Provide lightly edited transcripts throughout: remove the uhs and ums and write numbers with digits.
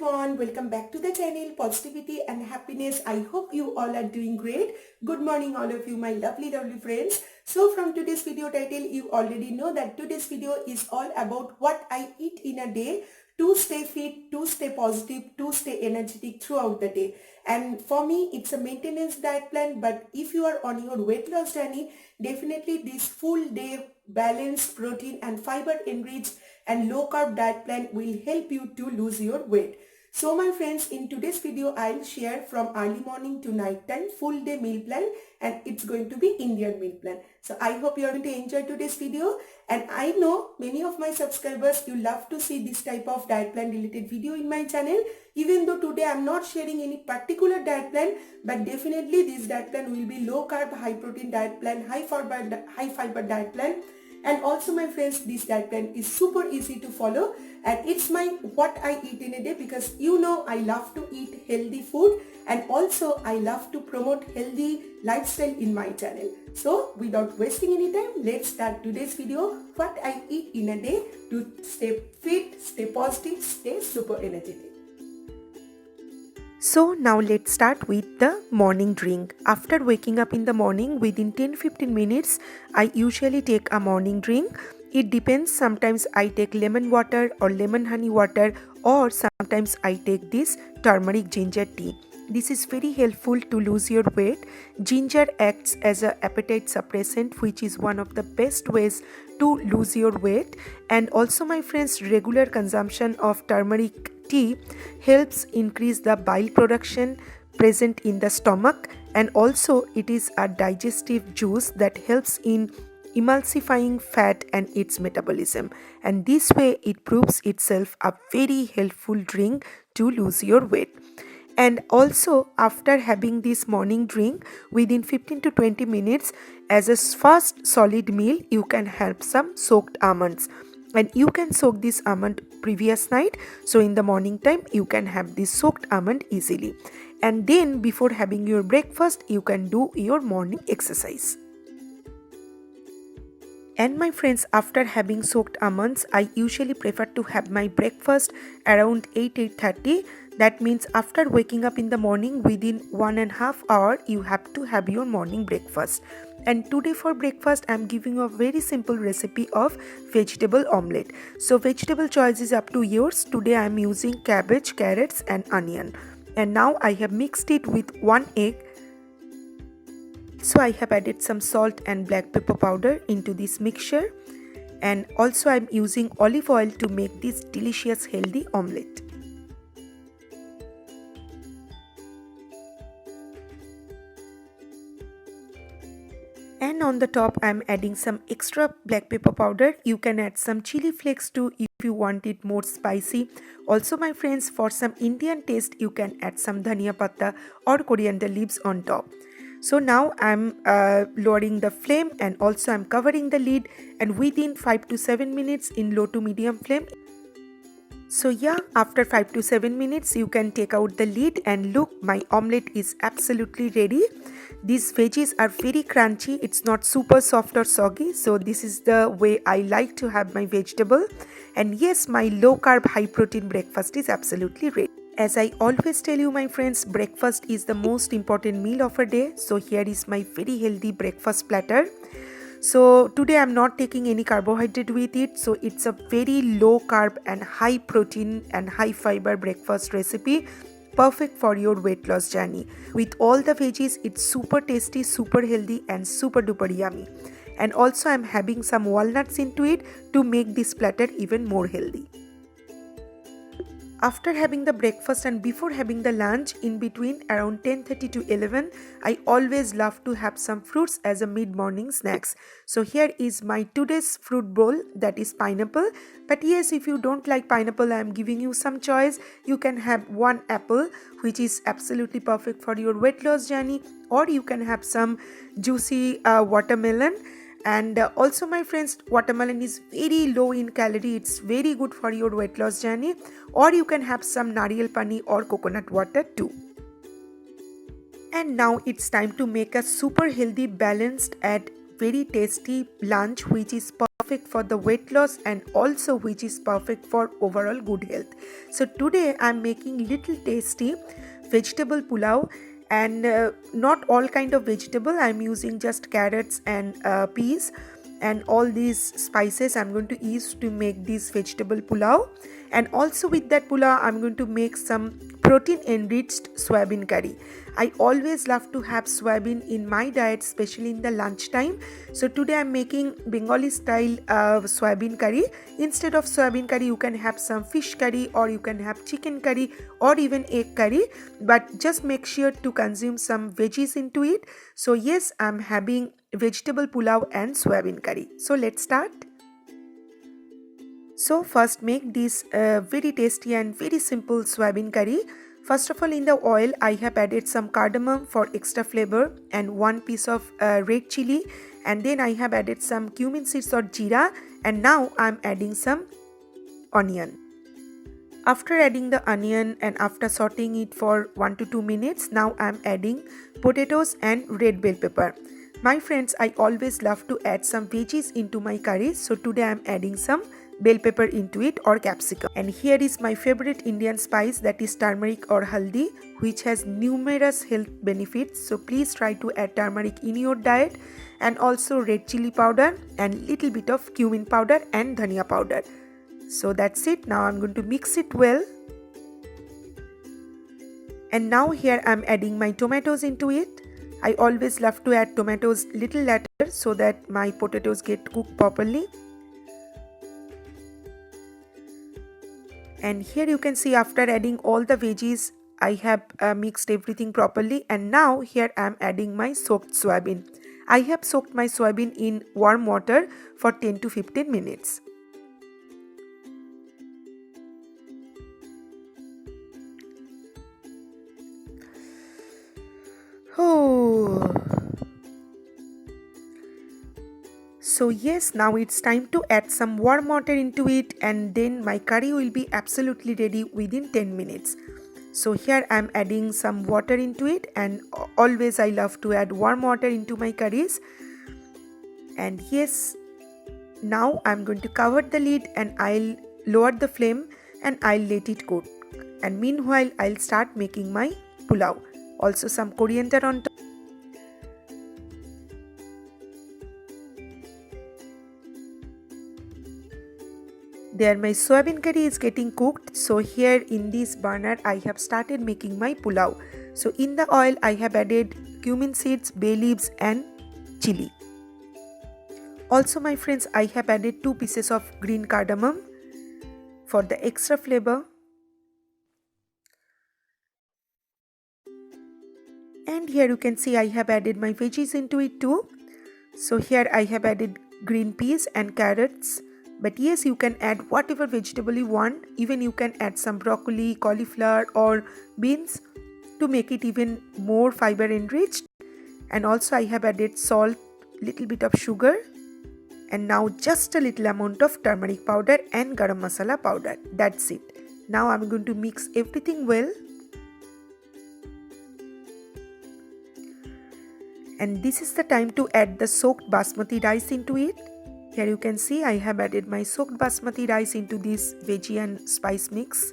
everyone, welcome back to the channel Positivity and Happiness. I hope you all are doing great. Good morning all of you, my lovely friends. So from today's video title, you already know that today's video is all about what I eat in a day to stay fit, to stay positive, to stay energetic throughout the day. And for me, it's a maintenance diet plan, but if you are on your weight loss journey, definitely this full day balanced protein and fiber enriched and low carb diet plan will help you to lose your weight. So my friends, in today's video, I'll share from early morning to night time full day meal plan, and it's going to be Indian meal plan. So I hope you are going to enjoy today's video, and I know many of my subscribers, you love to see this type of diet plan related video in my channel. Even though today I'm not sharing any particular diet plan, but definitely this diet plan will be low carb, high protein diet plan, high fiber diet plan. And also my friends, this diet plan is super easy to follow, and it's my what I eat in a day, because you know I love to eat healthy food, and also I love to promote healthy lifestyle in my channel. So without wasting any time, let's start today's video, what I eat in a day to stay fit, stay positive, stay super energetic. So now let's start with the morning drink. After waking up in the morning, within 10-15 minutes, I usually take a morning drink. It depends, sometimes I take lemon water or lemon honey water, or sometimes I take this turmeric ginger tea. This is very helpful to lose your weight. Ginger acts as an appetite suppressant, which is one of the best ways to lose your weight. And also my friends, regular consumption of turmeric tea helps increase the bile production present in the stomach, and also it is a digestive juice that helps in emulsifying fat and its metabolism, and this way it proves itself a very helpful drink to lose your weight. And also after having this morning drink, within 15 to 20 minutes as a first solid meal, you can have some soaked almonds, and you can soak this almond previous night, so in the morning time you can have this soaked almond easily. And then before having your breakfast, you can do your morning exercise. And my friends, after having soaked almonds, I usually prefer to have my breakfast around 8:30. That means after waking up in the morning, within 1.5 hours, you have to have your morning breakfast. And today for breakfast, I am giving you a very simple recipe of vegetable omelette. So vegetable choice is up to yours. Today I am using cabbage, carrots and onion. And now I have mixed it with 1 egg. So I have added some salt and black pepper powder into this mixture. And also I am using olive oil to make this delicious healthy omelette. And on the top I am adding some extra black pepper powder. You can add some chili flakes too if you want it more spicy. Also my friends, for some Indian taste, you can add some dhania patta or coriander leaves on top. So now I am lowering the flame, and also I am covering the lid, and within 5 to 7 minutes in low to medium flame. So yeah, after 5 to 7 minutes you can take out the lid, and look, my omelette is absolutely ready. These veggies are very crunchy, it's not super soft or soggy, so this is the way I like to have my vegetable. And yes, my low carb high protein breakfast is absolutely ready. As I always tell you my friends, breakfast is the most important meal of a day. So here is my very healthy breakfast platter. So today I'm not taking any carbohydrate with it, so it's a very low carb and high protein and high fiber breakfast recipe, perfect for your weight loss journey. With all the veggies, it's super tasty, super healthy and super duper yummy. And also I'm having some walnuts into it to make this platter even more healthy. After having the breakfast and before having the lunch, in between around 10:30 to 11, I always love to have some fruits as a mid-morning snacks. So here is my today's fruit bowl, that is pineapple. But yes, if you don't like pineapple, I am giving you some choice. You can have 1 apple, which is absolutely perfect for your weight loss journey, or you can have some juicy watermelon. And also my friends, watermelon is very low in calorie, it's very good for your weight loss journey, or you can have some nariyal pani or coconut water too. And now it's time to make a super healthy, balanced and very tasty lunch which is perfect for the weight loss and also which is perfect for overall good health. So today I'm making little tasty vegetable pulao, and not all kind of vegetable. I'm using just carrots and peas, and all these spices I'm going to use to make this vegetable pulao. And also with that pulao I'm going to make some protein enriched soybean curry. I always love to have soybean in my diet, especially in the lunchtime. So today I'm making Bengali style soybean curry. Instead of soybean curry you can have some fish curry, or you can have chicken curry, or even egg curry, but just make sure to consume some veggies into it. So yes, I'm having vegetable pulao and soybean curry. So let's start. So first make this very tasty and very simple soybean curry. First of all, in the oil I have added some cardamom for extra flavor and one piece of red chili, and then I have added some cumin seeds or jeera, and now I'm adding some onion. After adding the onion and after sauteing it for 1 to 2 minutes, now I'm adding potatoes and red bell pepper. My friends, I always love to add some veggies into my curry, so today I'm adding some bell pepper into it or capsicum. And here is my favorite Indian spice, that is turmeric or haldi, which has numerous health benefits. So please try to add turmeric in your diet, and also red chili powder and little bit of cumin powder and dhania powder. So that's it. Now I'm going to mix it well. And now here I'm adding my tomatoes into it. I always love to add tomatoes little later so that my potatoes get cooked properly. And here you can see after adding all the veggies, I have mixed everything properly, and now here I am adding my soaked soybean. I have soaked my soybean in warm water for 10 to 15 minutes. Oh. So yes, now it's time to add some warm water into it, and then my curry will be absolutely ready within 10 minutes. So here I'm adding some water into it, and always I love to add warm water into my curries. And yes, now I'm going to cover the lid and I'll lower the flame and I'll let it cook. And meanwhile I'll start making my pulao. Also some coriander on top. There my soybean curry is getting cooked. So here in this burner I have started making my pulao. So in the oil I have added cumin seeds, bay leaves and chili. Also my friends, I have added 2 pieces of green cardamom for the extra flavor. And here you can see I have added my veggies into it too. So here I have added green peas and carrots. But yes, you can add whatever vegetable you want. Even you can add some broccoli, cauliflower or beans to make it even more fiber enriched. And also I have added salt, little bit of sugar, and now just a little amount of turmeric powder and garam masala powder. That's it. Now I'm going to mix everything well. And this is the time to add the soaked basmati rice into it. Here you can see I have added my soaked basmati rice into this veggie and spice mix.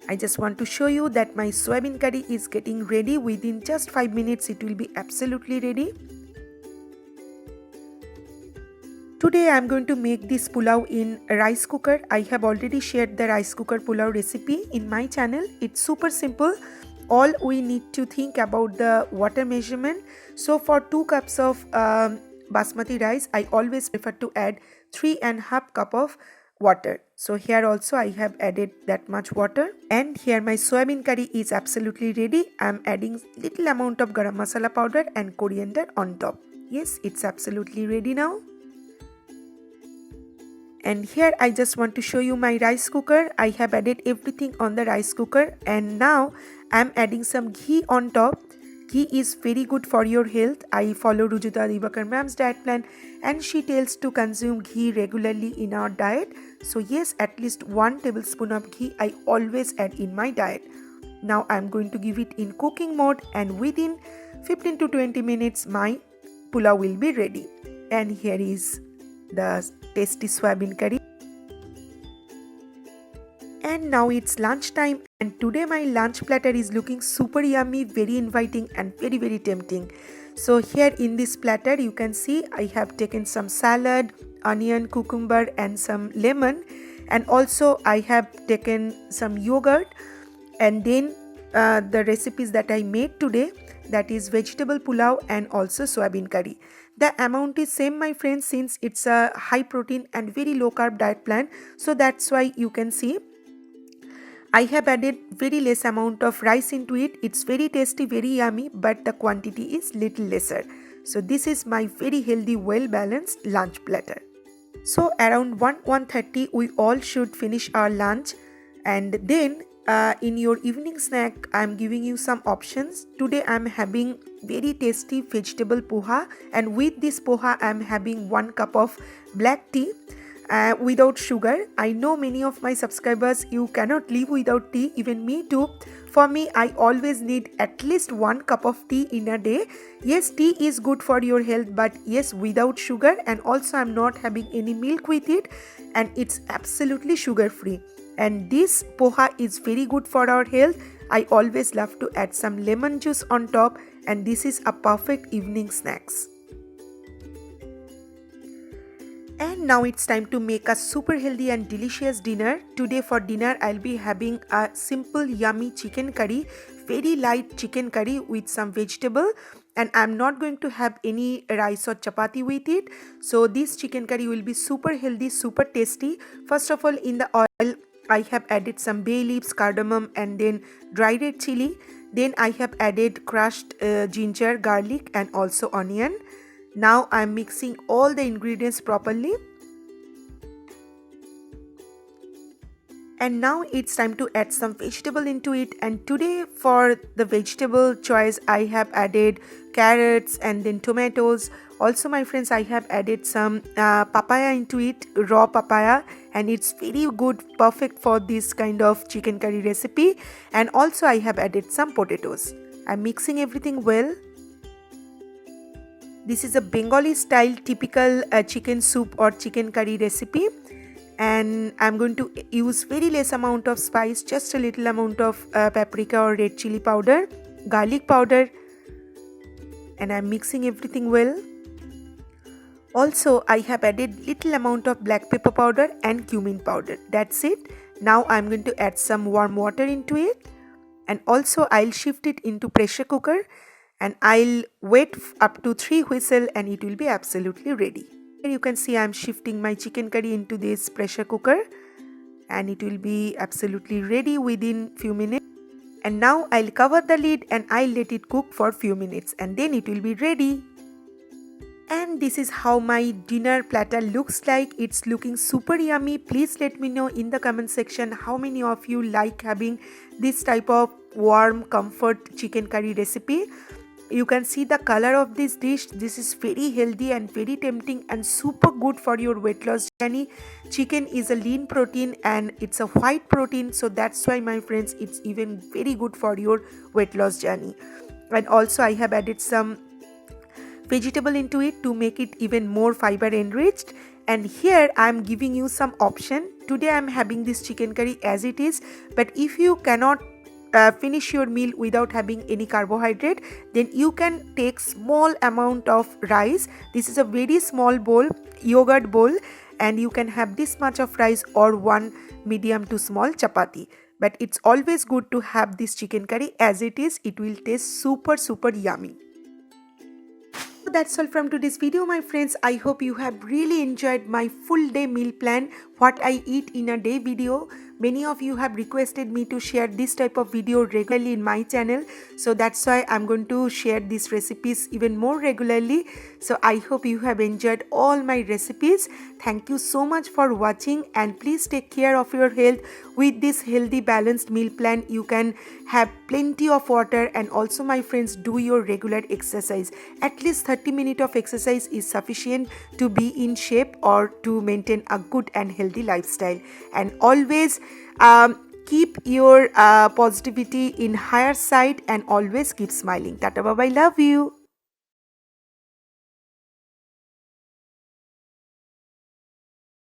I just want to show you that my soybean curry is getting ready. Within just 5 minutes it will be absolutely ready. Today I am going to make this pulao in a rice cooker. I have already shared the rice cooker pulao recipe in my channel. It's super simple. All we need to think about the water measurement. So for 2 cups of basmati rice, I always prefer to add 3.5 cup of water. So here also I have added that much water. And here my soybean curry is absolutely ready. I am adding little amount of garam masala powder and coriander on top. Yes, it's absolutely ready now. And here I just want to show you my rice cooker. I have added everything on the rice cooker, and now I am adding some ghee on top. Ghee is very good for your health. I follow Rujuta Divakar ma'am's diet plan, and she tells to consume ghee regularly in our diet. So yes, at least 1 tablespoon of ghee I always add in my diet. Now I am going to give it in cooking mode, and within 15 to 20 minutes my pulao will be ready. And here is the tasty soybean curry. And now it's lunchtime, and today my lunch platter is looking super yummy, very inviting and very tempting. So here in this platter you can see I have taken some salad, onion, cucumber and some lemon, and also I have taken some yogurt, and then the recipes that I made today, that is vegetable pulao and also soybean curry. The amount is same my friends, since it's a high protein and very low carb diet plan, so that's why you can see I have added very less amount of rice into it. It's very tasty, very yummy, but the quantity is little lesser. So this is my very healthy, well balanced lunch platter. So around 1:30 we all should finish our lunch, and then in your evening snack I'm giving you some options. Today I'm having very tasty vegetable poha, and with this poha I'm having 1 cup of black tea. Without sugar. I know many of my subscribers, you cannot live without tea, even me too. For me, I always need at least 1 cup of tea in a day. Yes, tea is good for your health, but yes, without sugar, and also I'm not having any milk with it, and it's absolutely sugar free. And this poha is very good for our health. I always love to add some lemon juice on top, and this is a perfect evening snacks. And now it's time to make a super healthy and delicious dinner. Today for dinner I'll be having a simple yummy chicken curry, very light chicken curry with some vegetable, and I'm not going to have any rice or chapati with it. So this chicken curry will be super healthy, super tasty. First of all, in the oil I have added some bay leaves, cardamom and then dry red chili. Then I have added crushed ginger, garlic and also onion. Now I am mixing all the ingredients properly. And now it's time to add some vegetable into it. And today for the vegetable choice I have added carrots and then tomatoes. Also my friends, I have added some papaya into it, raw papaya, and it's very good, perfect for this kind of chicken curry recipe. And also I have added some potatoes. I'm mixing everything well. This is a Bengali style typical chicken soup or chicken curry recipe, and I'm going to use very less amount of spice, just a little amount of paprika or red chili powder, garlic powder, and I'm mixing everything well. Also I have added little amount of black pepper powder and cumin powder. That's it. Now I'm going to add some warm water into it, and also I'll shift it into pressure cooker. And I'll wait up to 3 whistles and it will be absolutely ready. Here you can see I'm shifting my chicken curry into this pressure cooker, and it will be absolutely ready within few minutes. And now I'll cover the lid and I'll let it cook for few minutes, and then it will be ready. And this is how my dinner platter looks like. It's looking super yummy. Please let me know in the comment section how many of you like having this type of warm comfort chicken curry recipe. You can see the color of this dish. This is very healthy and very tempting and super good for your weight loss journey. Chicken is a lean protein and it's a white protein, so that's why my friends, it's even very good for your weight loss journey. And also I have added some vegetable into it to make it even more fiber enriched. And here I am giving you some option. Today I am having this chicken curry as it is, but if you cannot finish your meal without having any carbohydrate, then you can take small amount of rice. This is a very small bowl, yogurt bowl, and you can have this much of rice or 1 medium to small chapati. But it's always good to have this chicken curry as it is. It will taste super yummy. So that's all from today's video my friends. I hope you have really enjoyed my full day meal plan, what I eat in a day video. Many of you have requested me to share this type of video regularly in my channel, so that's why I'm going to share these recipes even more regularly. So I hope you have enjoyed all my recipes. Thank you so much for watching, and please take care of your health. With this healthy balanced meal plan, you can have plenty of water, and also my friends, do your regular exercise. At least 30 minutes of exercise is sufficient to be in shape or to maintain a good and healthy lifestyle. And always Keep your positivity in higher side and always keep smiling. Tata bye bye, love you.